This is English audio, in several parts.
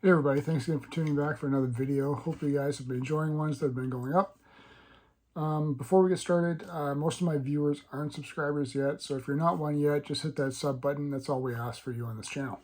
Hey everybody, thanks again for tuning back for another video. Hope you guys have been enjoying ones that have been going up. Before we get started, most of my viewers aren't subscribers yet, so if you're not one yet, just hit that sub button. That's all we ask for you on this channel.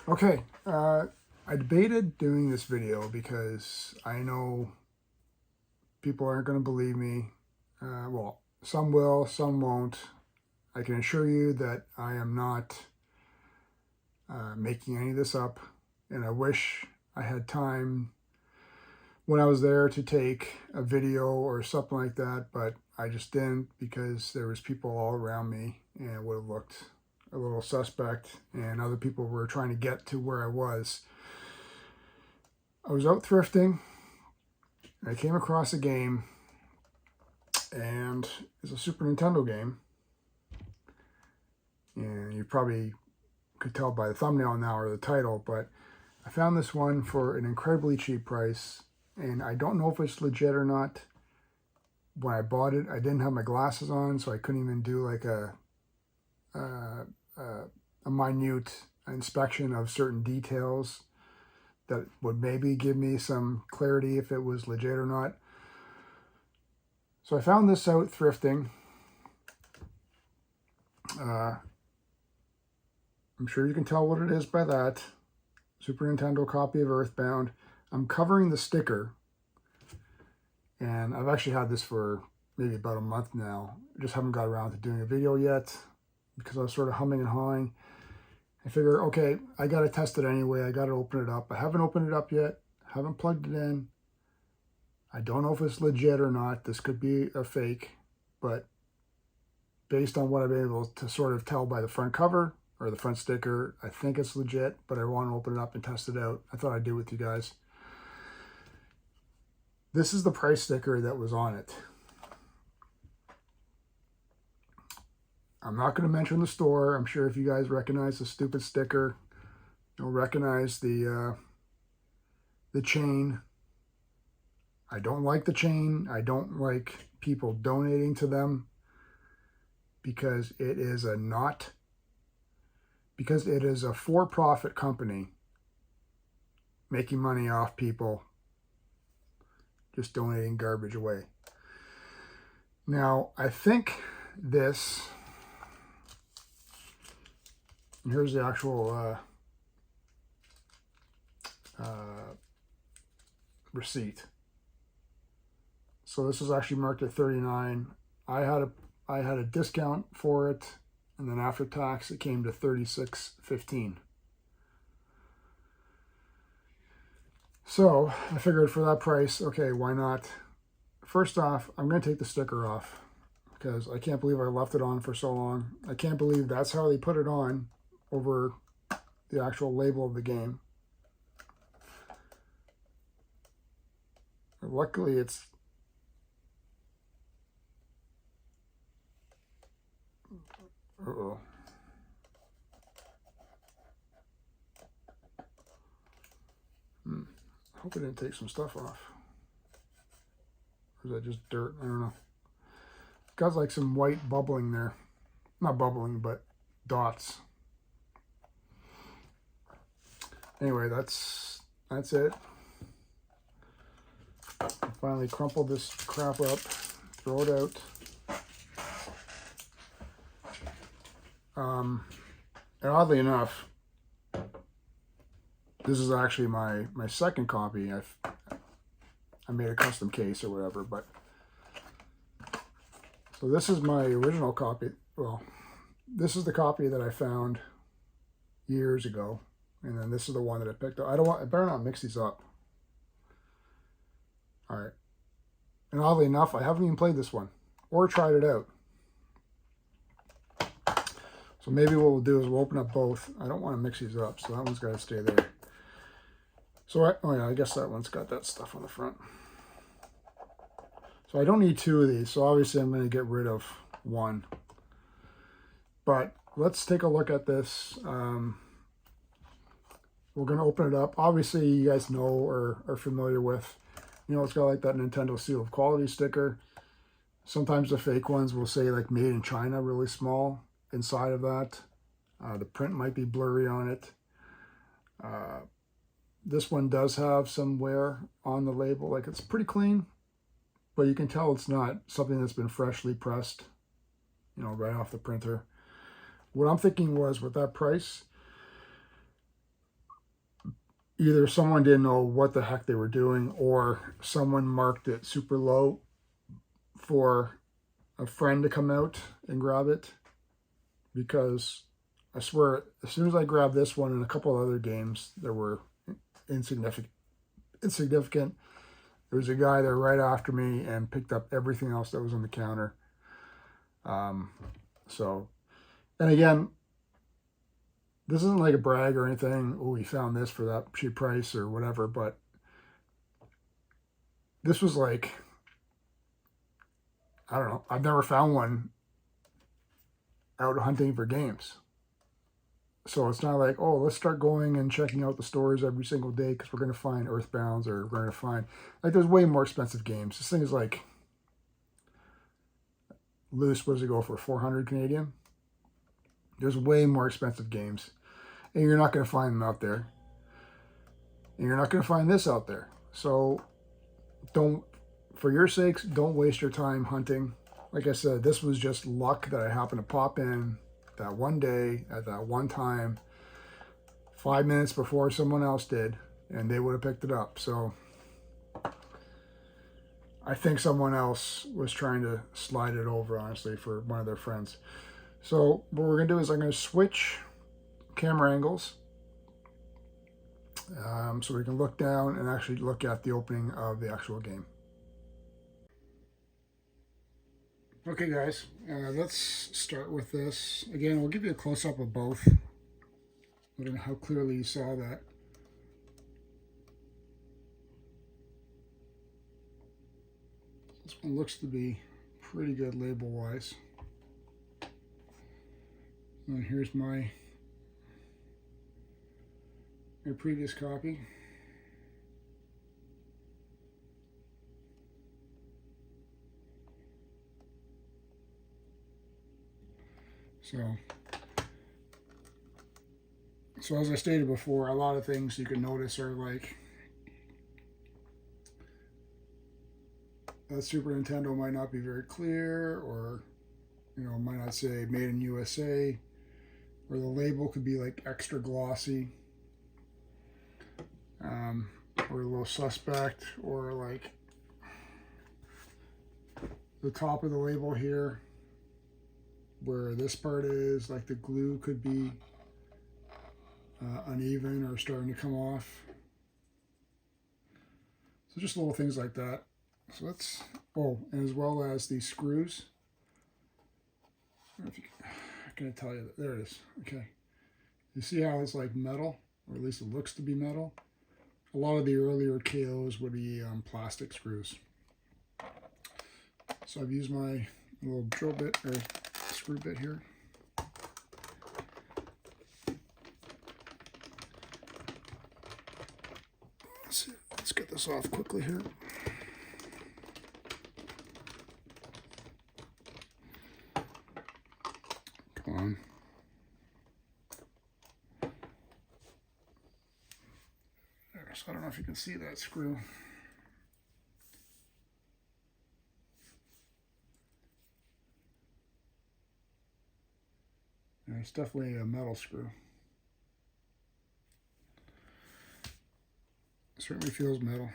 Okay, I debated doing this video because I know people aren't going to believe me. Well, some will, some won't. I can assure you that I am not making any of this up, and I wish I had time when I was there to take a video or something like that, but I just didn't because there was people all around me and it would have looked a little suspect, and other people were trying to get to where I was. I was out thrifting and I came across a game, and it's a Super Nintendo game, and you probably could tell by the thumbnail now or the title, but I found this one for an incredibly cheap price, and I don't know if it's legit or not. When I bought it, I didn't have my glasses on, so I couldn't even do like a minute inspection of certain details that would maybe give me some clarity if it was legit or not. So I found this out thrifting. I'm sure you can tell what it is by that. Super Nintendo copy of Earthbound. I'm covering the sticker, and I've actually had this for maybe about a month now. I just haven't got around to doing a video yet because I was sort of humming and hawing. I figure, okay, I got to test it anyway. I got to open it up. I haven't opened it up yet. Haven't plugged it in. I don't know if it's legit or not. This could be a fake, but based on what I've been able to sort of tell by the front cover or the front sticker, I think it's legit, but I want to open it up and test it out. I thought I'd do it with you guys. This is the price sticker that was on it. I'm not going to mention the store. I'm sure if you guys recognize the stupid sticker, you'll recognize the chain. I don't like the chain. I don't like people donating to them because it is a for-profit company making money off people just donating garbage away. Now, I think this, and here's the actual receipt. So this is actually marked at $39. I had a discount for it, and then after tax it came to $36.15. So I figured for that price, okay, why not? First off, I'm going to take the sticker off because I can't believe I left it on for so long. I can't believe that's how they put it on over the actual label of the game. Luckily, it's uh-oh. I hope I didn't take some stuff off. Or is that just dirt? I don't know. It's got like some white bubbling there. Not bubbling, but dots. Anyway, that's it. I finally crumpled this crap up, throw it out. And oddly enough, this is actually my second copy. I made a custom case or whatever, but so this is my original copy. Well, this is the copy that I found years ago, and then this is the one that I picked up. I better not mix these up. All right. And oddly enough, I haven't even played this one or tried it out. So maybe what we'll do is we'll open up both. I don't want to mix these up, so that one's got to stay there. So oh yeah, I guess that one's got that stuff on the front. So I don't need two of these, so obviously I'm going to get rid of one. But let's take a look at this. We're going to open it up. Obviously, you guys know or are familiar with, you know, it's got like that Nintendo seal of quality sticker. Sometimes the fake ones will say like made in China really small inside of that. The print might be blurry on it. This one does have some wear on the label. Like, it's pretty clean, but you can tell it's not something that's been freshly pressed, you know, right off the printer. What I'm thinking was, with that price, either someone didn't know what the heck they were doing, or someone marked it super low for a friend to come out and grab it. Because I swear, as soon as I grabbed this one and a couple other games that were insignificant, there was a guy there right after me and picked up everything else that was on the counter. So, and again, this isn't like a brag or anything. Oh, he found this for that cheap price or whatever, but this was like, I don't know, I've never found one out hunting for games. So it's not like, oh, let's start going and checking out the stores every single day because we're going to find Earthbounds, or we're going to find, like, there's way more expensive games. This thing is like, loose, what does it go for, 400 Canadian? There's way more expensive games, and you're not going to find them out there. And you're not going to find this out there. So don't, for your sakes, don't waste your time hunting. Like I said, this was just luck that I happened to pop in that one day at that one time, 5 minutes before someone else did, and they would have picked it up. So I think someone else was trying to slide it over, honestly, for one of their friends. So what we're going to do is I'm going to switch camera angles so we can look down and actually look at the opening of the actual game. Okay, guys, let's start with this. Again, we'll give you a close-up of both. I don't know how clearly you saw that. This one looks to be pretty good label-wise. And here's my previous copy. So as I stated before, a lot of things you can notice are like, that Super Nintendo might not be very clear, or, you know, might not say made in USA, or the label could be like extra glossy, or a little suspect, or like the top of the label here, where this part is, like the glue could be uneven or starting to come off. So just little things like that. So let's, oh, and as well as these screws. I don't know if you can, I tell you that, there it is. Okay. You see how it's like metal, or at least it looks to be metal? A lot of the earlier KOs would be plastic screws. So I've used my little drill bit, or screw bit here. Let's get this off quickly here. Come on. There, so I don't know if you can see that screw. It's definitely a metal screw. Certainly feels metal.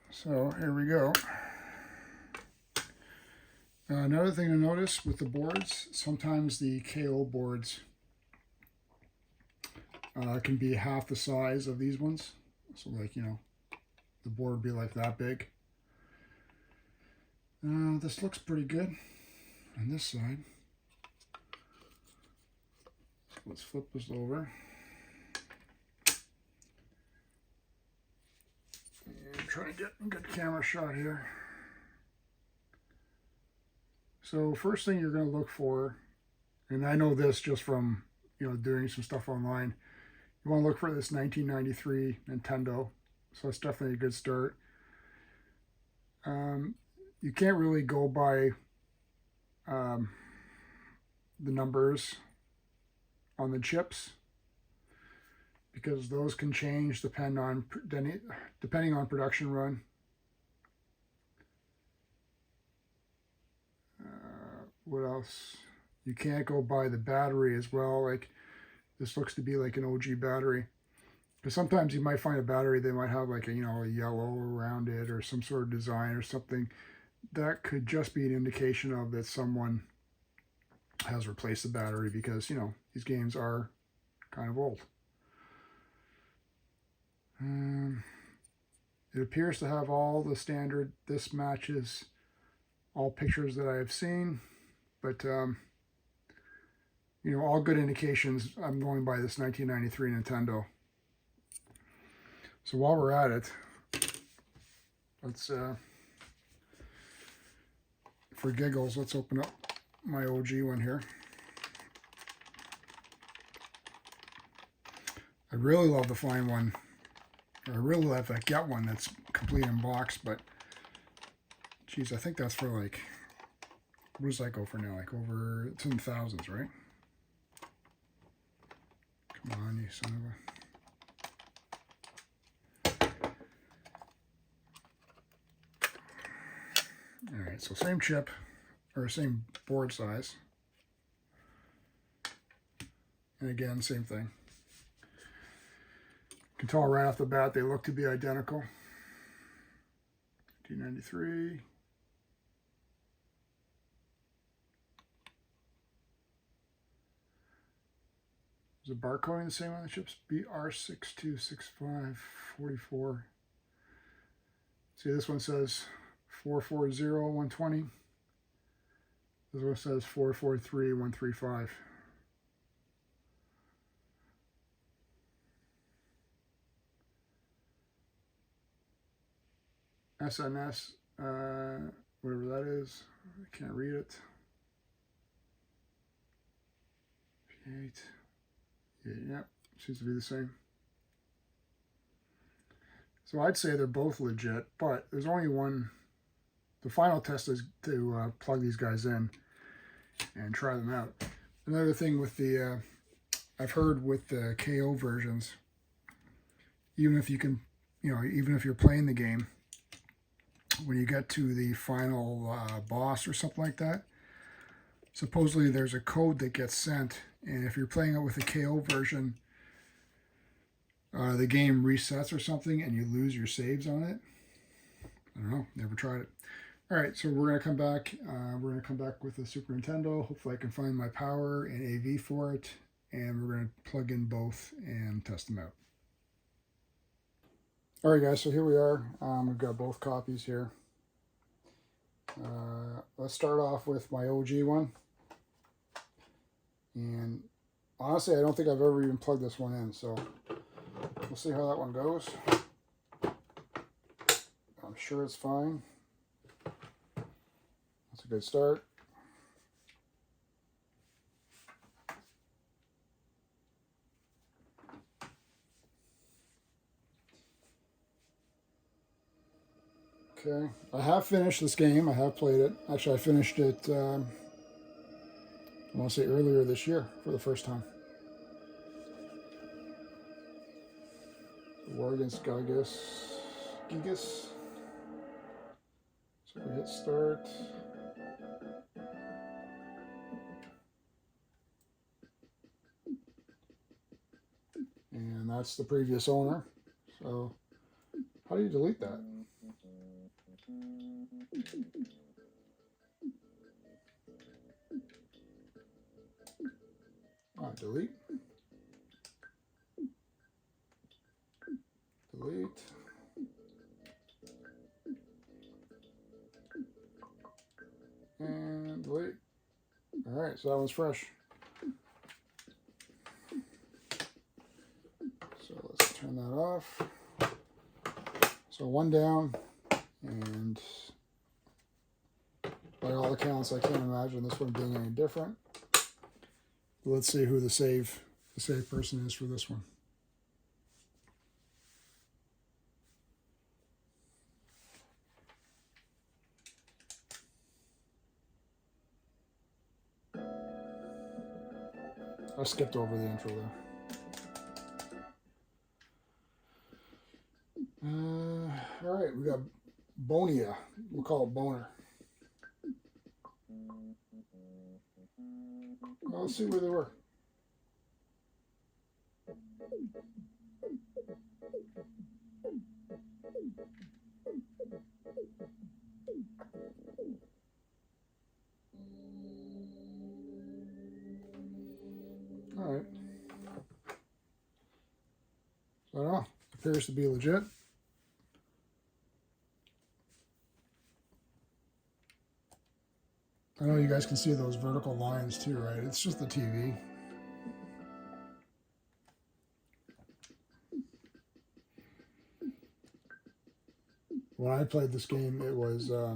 So here we go. Another thing to notice with the boards, sometimes the KO boards can be half the size of these ones. So like, you know, the board would be like that big. This looks pretty good on this side. So let's flip this over. Try to get a good camera shot here. So first thing you're going to look for, and I know this just from, you know, doing some stuff online, you want to look for this 1993 Nintendo. So it's definitely a good start. You can't really go by the numbers on the chips. because those can change depending on production run. What else? You can't go by the battery as well. Like this looks to be like an OG battery. Because sometimes you might find a battery, they might have like a, a yellow around it or some sort of design or something. That could just be an indication of that someone has replaced the battery, because, these games are kind of old. It appears to have all the standard, this matches all pictures that I have seen, but all good indications. I'm going by this 1993 Nintendo. So while we're at it, let's for giggles, let's open up my OG one here. I really love to find one. I really love to get one that's complete in box, but geez, I think that's for like, what does that go for now? Like over, it's in the thousands, right? Come on, you son of a... All right, so same chip, or same board size. And again, same thing. You can tell right off the bat they look to be identical. 1993. Is the barcoding the same on the chips? BR626544. See, this one says 440120. This one says 443135. SNS, whatever that is, I can't read it. P8. Yeah, seems to be the same. So I'd say they're both legit, but there's only one. The final test is to plug these guys in and try them out. Another thing with the, I've heard with the KO versions, even if you can, even if you're playing the game, when you get to the final boss or something like that, supposedly there's a code that gets sent, and if you're playing it with a KO version, the game resets or something and you lose your saves on it. I don't know, never tried it. All right, so we're gonna come back. We're gonna come back with the Super Nintendo. Hopefully I can find my power and AV for it, and we're gonna plug in both and test them out. All right, guys, so here we are. We've got both copies here. Let's start off with my OG one. And honestly, I don't think I've ever even plugged this one in, so we'll see how that one goes. I'm sure it's fine. That's a good start. Okay, I have finished this game. I have played it. Actually, I finished it, I want to say earlier this year for the first time. War against Gigas. So we hit start. And that's the previous owner. So how do you delete that? Delete. Delete. And delete. All right, so that one's fresh. So let's turn that off. So one down, and by all accounts, I can't imagine this one being any different. Let's see who the save person is for this one. I skipped over the intro there. right, we got Bonia. We'll call it Boner. Well, let's see where they were. All right. So, I don't know. Appears to be legit. I know you guys can see those vertical lines too, right? It's just the TV. When I played this game, it was, I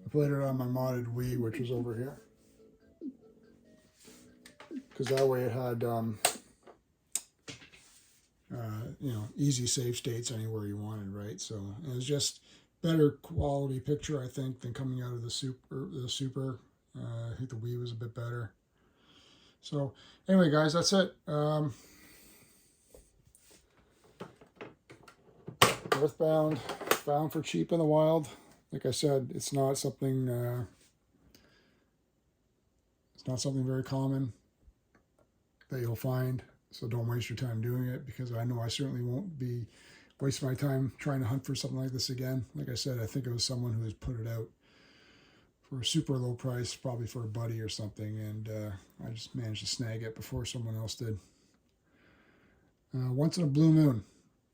played it on my modded Wii, which was over here. Because that way it had, you know, easy save states anywhere you wanted, right? So it was just better quality picture, I think, than coming out of the Super. I think the Wii was a bit better. So anyway, guys, that's it. Earthbound, found for cheap in the wild. Like I said, it's not something very common that you'll find. So don't waste your time doing it, because I know I certainly won't be wasting my time trying to hunt for something like this again. Like I said, I think it was someone who has put it out for a super low price, probably for a buddy or something, and I just managed to snag it before someone else did. Once in a blue moon.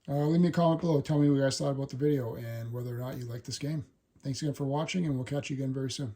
Leave me a comment below. Tell me what you guys thought about the video and whether or not you like this game. Thanks again for watching, and we'll catch you again very soon.